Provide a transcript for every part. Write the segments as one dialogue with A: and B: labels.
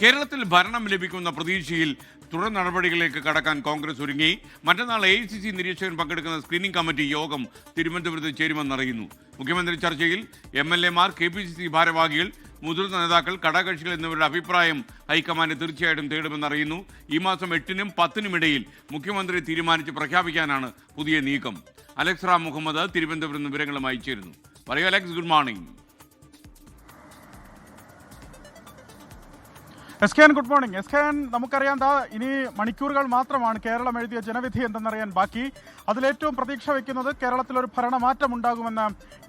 A: കേരളത്തിൽ ഭരണം ലഭിക്കുന്ന പ്രതീക്ഷയിൽ തുടർ നടപടികളിലേക്ക് കടക്കാൻ കോൺഗ്രസ് ഒരുങ്ങി. മറ്റന്നാൾ AICC നിരീക്ഷകൻ പങ്കെടുക്കുന്ന സ്ക്രീനിംഗ് കമ്മിറ്റി യോഗം തിരുവനന്തപുരത്ത് ചേരുമെന്നറിയുന്നു. മുഖ്യമന്ത്രി ചർച്ചയിൽ MLA മാർ, KPCC ഭാരവാഹികൾ, മുതിർന്ന നേതാക്കൾ, ഘടകകക്ഷികൾ എന്നിവരുടെ അഭിപ്രായം ഹൈക്കമാൻഡ് തീർച്ചയായിട്ടും തേടുമെന്നറിയുന്നു. ഈ മാസം 8-നും 10-നും ഇടയിൽ മുഖ്യമന്ത്രി തീരുമാനിച്ച് പ്രഖ്യാപിക്കാനാണ് പുതിയ നീക്കം. അലക്സ് റാം മുഹമ്മദ് തിരുവനന്തപുരത്ത് വിവരങ്ങളുമായി ചേരുന്നു. പറയൂ അലക്സ്, ഗുഡ് മോർണിംഗ്.
B: എസ്കേൻ, ഗുഡ് മോർണിംഗ്. എസ്കേൻ, നമുക്കറിയാം ഇനി മണിക്കൂറുകൾ മാത്രമാണ് കേരളം എഴുതിയ ജനവിധി എന്തെന്നറിയാൻ ബാക്കി. അതിലേറ്റവും പ്രതീക്ഷ വയ്ക്കുന്നത് കേരളത്തിലൊരു ഭരണമാറ്റം ഉണ്ടാകുമെന്ന്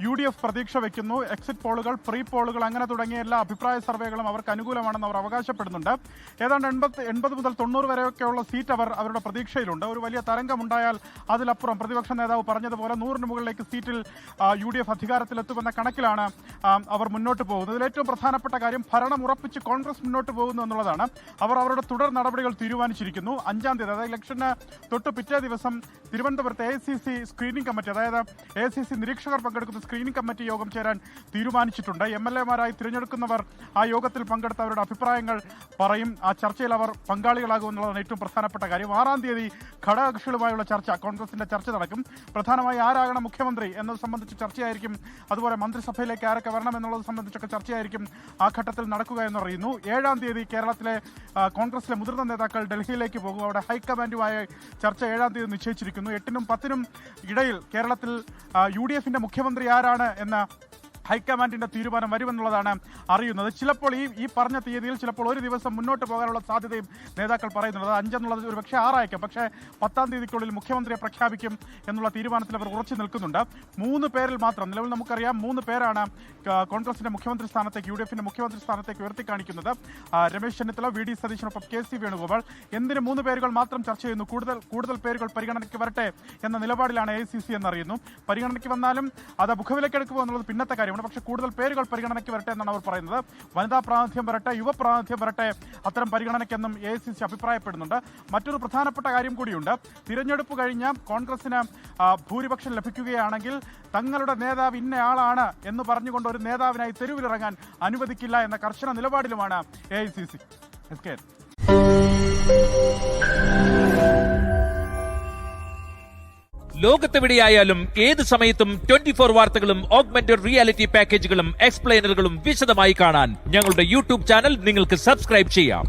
B: UDF പ്രതീക്ഷ വയ്ക്കുന്നു. എക്സിറ്റ് പോളുകൾ, പ്രീ പോളുകൾ അങ്ങനെ തുടങ്ങിയ എല്ലാ അഭിപ്രായ സർവേകളും അവർക്ക് അനുകൂലമാണെന്ന് അവർ അവകാശപ്പെടുന്നുണ്ട്. ഏതാണ്ട് 80 മുതൽ 90 വരെയൊക്കെയുള്ള സീറ്റ് അവരുടെ പ്രതീക്ഷയിലുണ്ട്. ഒരു വലിയ തരംഗമുണ്ടായാൽ അതിലപ്പുറം പ്രതിപക്ഷ നേതാവ് പറഞ്ഞതുപോലെ 100-ന് മുകളിലേക്ക് സീറ്റിൽ UDF അധികാരത്തിലെത്തുമെന്ന കണക്കിലാണ് അവർ മുന്നോട്ട് പോകുന്നത്. ഇതിലേറ്റവും പ്രധാനപ്പെട്ട കാര്യം ഭരണം ഉറപ്പിച്ച് കോൺഗ്രസ് മുന്നോട്ട് പോകുന്നു എന്നുള്ളതാണ്. അവർ അവരുടെ തുടർ നടപടികൾ തീരുമാനിച്ചിരിക്കുന്നു. 5-ാം തീയതി, അതായത് ഇലക്ഷന് തൊട്ട് പിറ്റേ ദിവസം തിരുവനന്തപുരത്ത് AICC സ്ക്രീനിംഗ് കമ്മിറ്റി, അതായത് AICC നിരീക്ഷകർ പങ്കെടുക്കുന്ന സ്ക്രീനിംഗ് കമ്മിറ്റി യോഗം ചേരാൻ തീരുമാനിച്ചിട്ടുണ്ട്. MLA-മാരായി തിരഞ്ഞെടുക്കുന്നവർ ആ യോഗത്തിൽ പങ്കെടുത്ത് അവരുടെ അഭിപ്രായങ്ങൾ പറയും. ആ ചർച്ചയിൽ അവർ പങ്കാളികളാകുമെന്നുള്ളതാണ് ഏറ്റവും പ്രധാനപ്പെട്ട കാര്യം. 6-ാം തീയതി ഘടകകക്ഷികളുമായുള്ള ചർച്ച, കോൺഗ്രസിന്റെ ചർച്ച നടക്കും. പ്രധാനമായി ആരാകണം മുഖ്യമന്ത്രി എന്നത് സംബന്ധിച്ച് ചർച്ചയായിരിക്കും. അതുപോലെ മന്ത്രിസഭയിലേക്ക് ആരൊക്കെ വരണം എന്നുള്ളത് സംബന്ധിച്ചൊക്കെ ചർച്ചയായിരിക്കും ആ ഘട്ടത്തിൽ നടക്കുക എന്നറിയുന്നു. 7-ാം തീയതി കേരളത്തിലെ കോൺഗ്രസിലെ മുതിർന്ന നേതാക്കൾ ഡൽഹിയിലേക്ക് പോകും. അവിടെ ഹൈക്കമാൻഡുമായി ചർച്ച 7-ാം തീയതി നിശ്ചയിച്ചിരിക്കുന്നു. 8-നും 10-നും ഇടയിൽ കേരളത്തിൽ UDF-ന്റെ മുഖ്യമന്ത്രി ആരാണ് എന്ന ഹൈക്കമാൻഡിന്റെ തീരുമാനം വരുമെന്നുള്ളതാണ് അറിയുന്നത്. ചിലപ്പോൾ ഈ പറഞ്ഞ തീയതിയിൽ ചിലപ്പോൾ ഒരു ദിവസം മുന്നോട്ട് പോകാനുള്ള സാധ്യതയും നേതാക്കൾ പറയുന്നുണ്ട്. 5 എന്നുള്ളത് ഒരു പക്ഷേ 6 ആയിരിക്കും. പക്ഷേ 10-ാം തീയതിക്കുള്ളിൽ മുഖ്യമന്ത്രിയെ പ്രഖ്യാപിക്കും എന്നുള്ള തീരുമാനത്തിൽ അവർ ഉറച്ചു നിൽക്കുന്നുണ്ട്. 3 പേരിൽ മാത്രം, നിലവിൽ നമുക്കറിയാം 3 പേരാണ് കോൺഗ്രസിന്റെ മുഖ്യമന്ത്രി സ്ഥാനത്തേക്ക്, UDF-ന്റെ മുഖ്യമന്ത്രി സ്ഥാനത്തേക്ക് ഉയർത്തിക്കാണിക്കുന്നത്. Ramesh Chennithala, VD സതീശനൊപ്പം KC Venugopal. എന്തിന് 3 പേരുകൾ മാത്രം ചർച്ച ചെയ്യുന്നു? കൂടുതൽ പേരുകൾ പരിഗണനയ്ക്ക് വരട്ടെ എന്ന നിലപാടിലാണ് AICC എന്നറിയുന്നു. പരിഗണനയ്ക്ക് വന്നാലും അത് മുഖവിലേക്ക് എടുക്കുക എന്നുള്ളത് പിന്നത്തെ കാര്യമാണ്. പക്ഷേ കൂടുതൽ പേരുകൾ പരിഗണനയ്ക്ക് വരട്ടെ എന്നാണ് അവർ പറയുന്നത്. വനിതാ പ്രാതിനിധ്യം വരട്ടെ, യുവ പ്രാതിനിധ്യം വരട്ടെ, അത്തരം പരിഗണനയ്ക്കെന്നും AICC അഭിപ്രായപ്പെടുന്നുണ്ട്. മറ്റൊരു പ്രധാനപ്പെട്ട കാര്യം കൂടിയുണ്ട്. തിരഞ്ഞെടുപ്പ് കഴിഞ്ഞ് കോൺഗ്രസിന് ഭൂരിപക്ഷം ലഭിക്കുകയാണെങ്കിൽ തങ്ങളുടെ നേതാവ് ഇന്നയാളാണ് എന്ന് പറഞ്ഞുകൊണ്ട് ഒരു നേതാവിനായി തെരുവിലിറങ്ങാൻ അനുവദിക്കില്ല എന്ന കർശന നിലപാടിലുമാണ് AICC.
C: ലോകത്തെവിടെയായാലും ഏത് സമയത്തും 24 വാർത്തകളും ഓഗ്മെന്റഡ് റിയാലിറ്റി പാക്കേജുകളും എക്സ്പ്ലെയിനറുകളും വിശദമായി കാണാൻ ഞങ്ങളുടെ YouTube ചാനൽ നിങ്ങൾക്ക് സബ്സ്ക്രൈബ് ചെയ്യാം.